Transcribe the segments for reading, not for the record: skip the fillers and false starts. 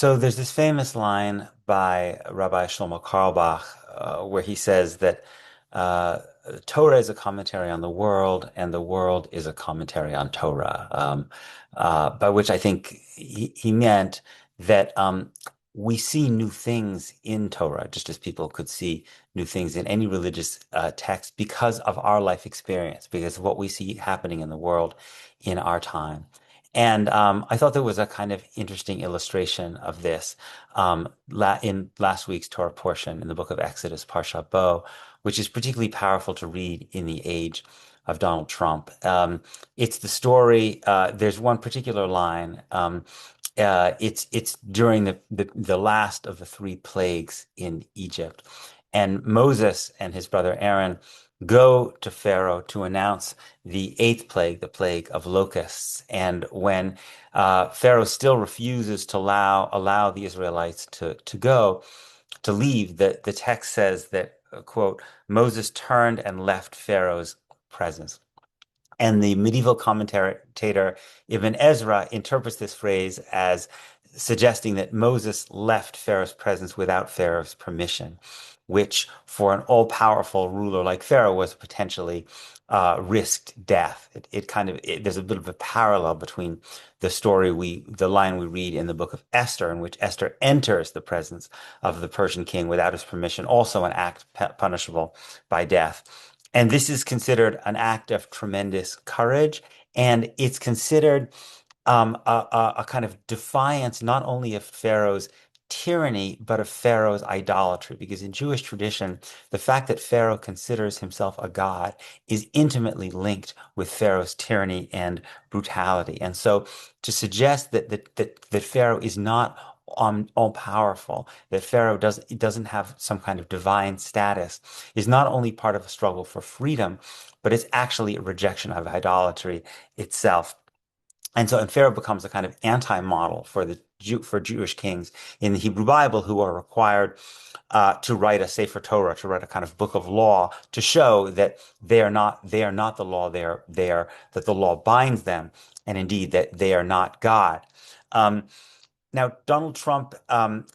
So there's this famous line by Rabbi Shlomo Carlebach where he says that uh, Torah is a commentary on the world, and the world is a commentary on Torah. By which I think he meant that we see new things in Torah, just as people could see new things in any religious text because of our life experience, because of what we see happening in the world in our time. And I thought there was a kind of interesting illustration of this in last week's Torah portion in the book of Exodus, Parsha Bo, which is particularly powerful to read in the age of Donald Trump. It's the story. There's one particular line. It's during the last of the three plagues in Egypt, and Moses and his brother Aaron go to Pharaoh to announce the eighth plague, the plague of locusts. And when Pharaoh still refuses to allow the Israelites to leave, the text says that, quote, Moses turned and left Pharaoh's presence. And the medieval commentator Ibn Ezra interprets this phrase as suggesting that Moses left Pharaoh's presence without Pharaoh's permission, which for an all-powerful ruler like Pharaoh was potentially risked death. There's a bit of a parallel between the line we read in the book of Esther, in which Esther enters the presence of the Persian king without his permission, also an act punishable by death. And this is considered an act of tremendous courage, and it's considered a kind of defiance not only of Pharaoh's tyranny, but of Pharaoh's idolatry. Because in Jewish tradition, the fact that Pharaoh considers himself a god is intimately linked with Pharaoh's tyranny and brutality. And so to suggest that Pharaoh is not all powerful, that Pharaoh doesn't have some kind of divine status, is not only part of a struggle for freedom, but it's actually a rejection of idolatry itself. And Pharaoh becomes a kind of anti-model for Jewish kings in the Hebrew Bible, who are required to write a Sefer Torah, to write a kind of book of law, to show that they are not the law, they are that the law binds them, and indeed that they are not God. Um, Now, Donald Trump,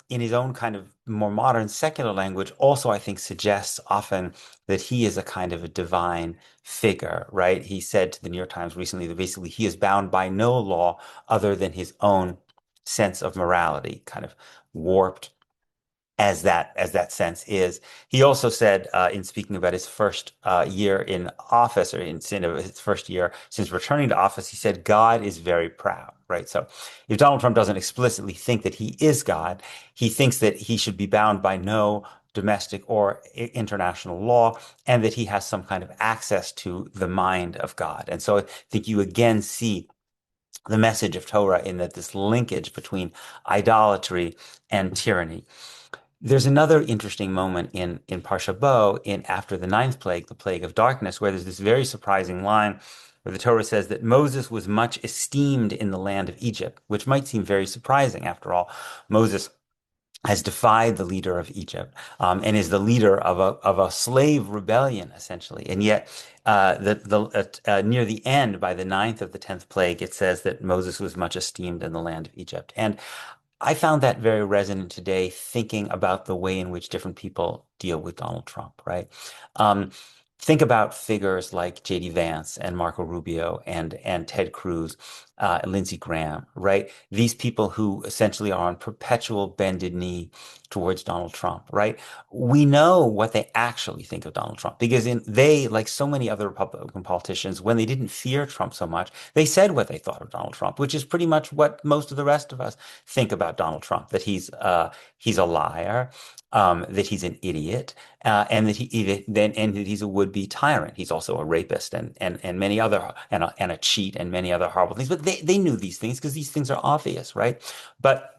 in his own kind of more modern secular language, also, I think, suggests often that he is a kind of a divine figure, right? He said to the New York Times recently that basically he is bound by no law other than his own sense of morality, kind of warped as that sense is. He also said, in speaking about his first year in office, or in his first year since returning to office, he said, God is very proud, right? So if Donald Trump doesn't explicitly think that he is God, he thinks that he should be bound by no domestic or international law, and that he has some kind of access to the mind of God. And so I think you again see the message of Torah in that this linkage between idolatry and tyranny. There's another interesting moment in Parsha Bo, in after the ninth plague, the plague of darkness, where there's this very surprising line where the Torah says that Moses was much esteemed in the land of Egypt, which might seem very surprising. After all, Moses has defied the leader of Egypt, and is the leader of a slave rebellion, essentially. And yet, near the end, by the ninth of the tenth plague, it says that Moses was much esteemed in the land of Egypt. And I found that very resonant today, thinking about the way in which different people deal with Donald Trump, right? Um, think about figures like J.D. Vance and Marco Rubio and Ted Cruz, Lindsey Graham, right? These people who essentially are on perpetual bended knee towards Donald Trump, right? We know what they actually think of Donald Trump because like so many other Republican politicians, when they didn't fear Trump so much, they said what they thought of Donald Trump, which is pretty much what most of the rest of us think about Donald Trump, that he's a liar, that he's an idiot, and that he's a would-be tyrant. He's also a rapist and many other and a cheat and many other horrible things. But they knew these things because these things are obvious, right? But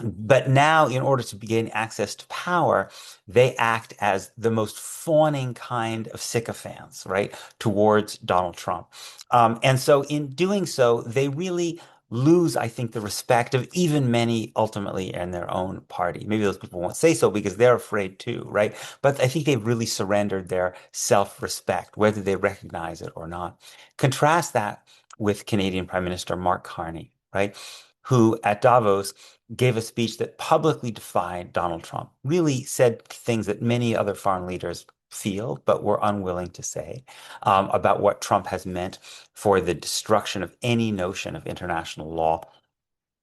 but now, in order to gain access to power, they act as the most fawning kind of sycophants, right, towards Donald Trump. And so, in doing so, they really lose, I think, the respect of even many ultimately in their own party. Maybe those people won't say so because they're afraid too, right? But I think they've really surrendered their self-respect, whether they recognize it or not. Contrast that with Canadian Prime Minister Mark Carney, right? who at Davos gave a speech that publicly defied Donald Trump, really said things that many other foreign leaders feel but were unwilling to say about what Trump has meant for the destruction of any notion of international law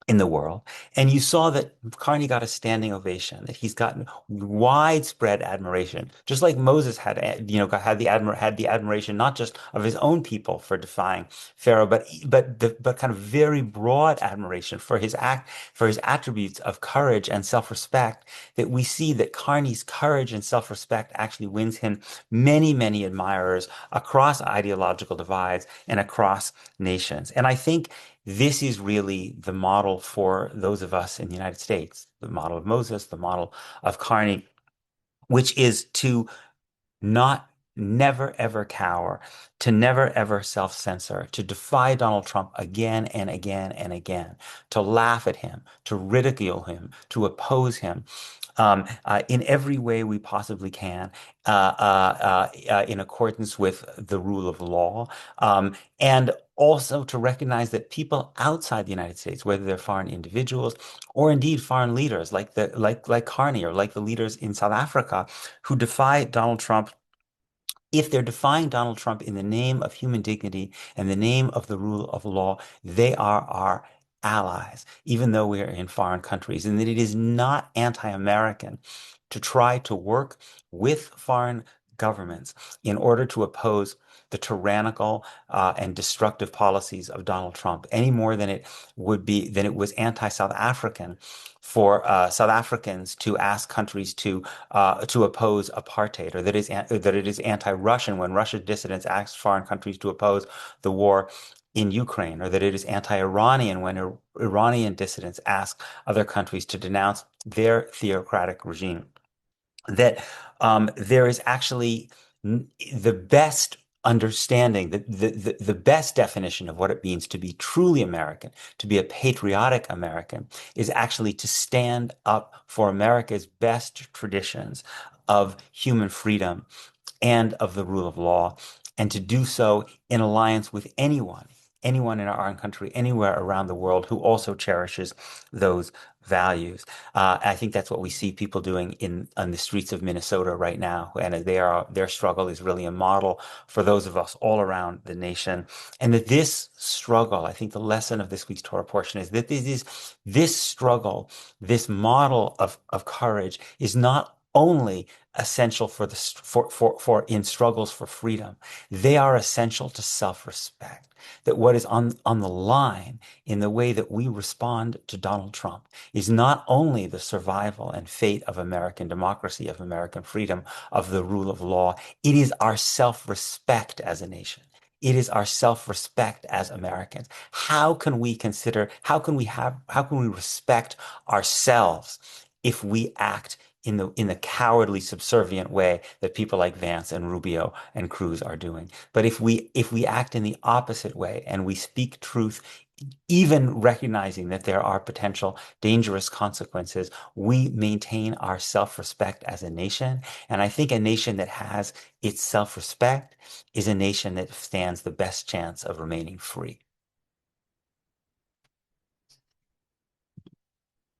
in the world. And you saw that Carney got a standing ovation, that he's gotten widespread admiration, just like Moses had, had the admiration not just of his own people for defying Pharaoh, but kind of very broad admiration for his for his attributes of courage and self-respect. That we see that Carney's courage and self-respect actually wins him many, many admirers across ideological divides and across nations. And I think this is really the model for those of us in the United States, the model of Moses, the model of Carney, which is to not never ever cower, to never ever self-censor, to defy Donald Trump again and again and again, to laugh at him, to ridicule him, to oppose him, in every way we possibly can, in accordance with the rule of law, and also to recognize that people outside the United States, whether they're foreign individuals or indeed foreign leaders like Carney or like the leaders in South Africa who defy Donald Trump, if they're defying Donald Trump in the name of human dignity and the name of the rule of law, they are our allies, even though we are in foreign countries, and that it is not anti-American to try to work with foreign governments in order to oppose the tyrannical and destructive policies of Donald Trump any more than it was anti-South African for South Africans to ask countries to oppose apartheid, or that it is anti-Russian when Russian dissidents asked foreign countries to oppose the war in Ukraine, or that it is anti-Iranian when Iranian dissidents ask other countries to denounce their theocratic regime. That there is actually the best understanding, the best definition of what it means to be truly American, to be a patriotic American, is actually to stand up for America's best traditions of human freedom and of the rule of law, and to do so in alliance with anyone in our own country, anywhere around the world who also cherishes those values. I think that's what we see people doing on the streets of Minnesota right now, and their struggle is really a model for those of us all around the nation. And that this struggle, I think the lesson of this week's Torah portion is that this struggle, this model of courage, is not only essential for in struggles for freedom. They are essential to self-respect. That what is on the line in the way that we respond to Donald Trump is not only the survival and fate of American democracy, of American freedom, of the rule of law, it is our self-respect as a nation. It is our self-respect as Americans. How can we respect ourselves if we act in the cowardly, subservient way that people like Vance and Rubio and Cruz are doing? But if we act in the opposite way and we speak truth, even recognizing that there are potential dangerous consequences, we maintain our self-respect as a nation. And I think a nation that has its self-respect is a nation that stands the best chance of remaining free.